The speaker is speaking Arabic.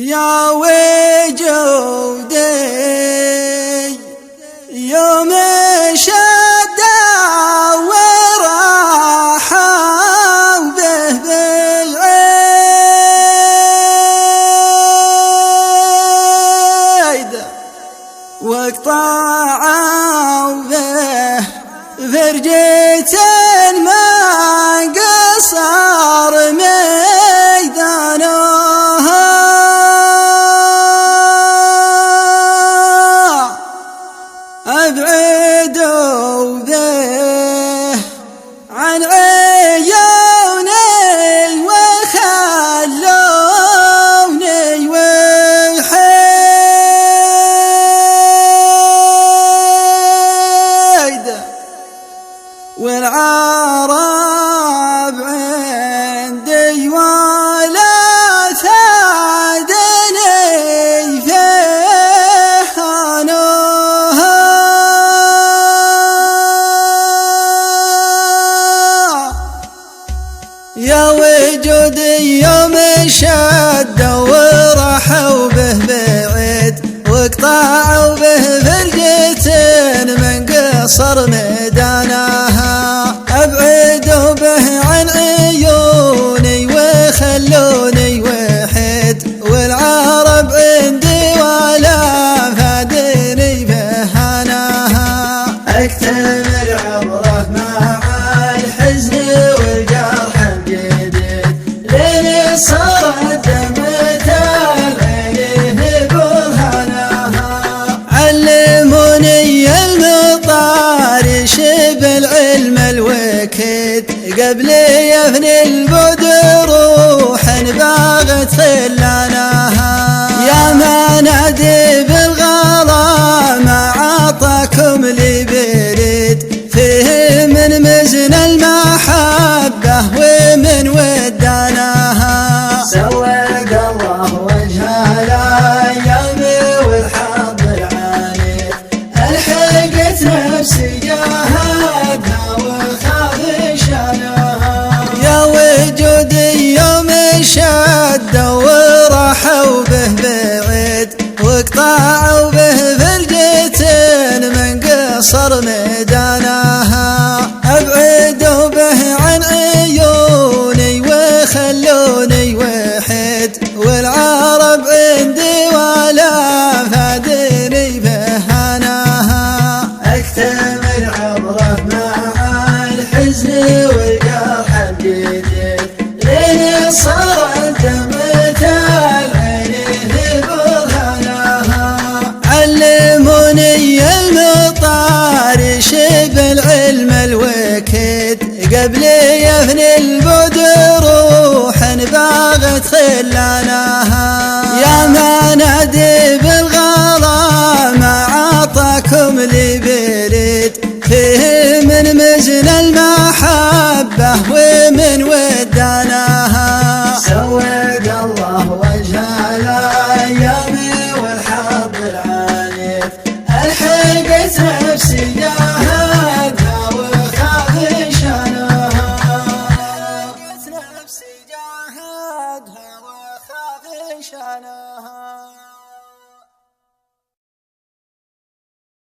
يا وجودي يوم شدة وراحوا به بالعيد واقطعوا به فرجة ما قصر ميدانها أبعدوا به عن عيوني وخلوني وحيد والعرب عندي ولا ثادني فيه هانوها يا وجودي يوم شدوا ورحوا به بعيد واقطعوا به فرجة من قصر ميدانها أبعدوا به عن عيوني وخلوني وحيد والعرب عندي ولا فادني بهاناها اكتمل عمره مع الحزن والجرح الجديد لين صارت دمعة العين برهانها علموني المطار شب العلم الوكيد قبل يفني البعد روح باغت خلانها يا ما نادي بالغلا ما عطاكم لي بريد فيه من مزن المحبة ومن ودانها سوق الله وجهها الايام والحظ العانيت الحقت نفسي جاهدها وخاف شانها يا وجودي يوم شدوا ورحوا به بعيد واقطعوا به فرجة من قصر ميدانها أبعدوا به عن عيوني وخلوني وحيد والعرب عندي ولا فادني بهاناها اكتمل عمره مع الحزن والجرح الجديد لين صارت دمعة العين برهانها علموني المطار شب العلم الوكيد قبل يفني البعد روح باغت خلانها يا ما نادي بالغلا ما عطاكم لي بريد فيه من مزن المحبة ومن ودانها سوق الله وجهها الايام والحظ العانيت الحقت نفسي جاهدها وخاف شانها نفسي جاهدها وخاف شانها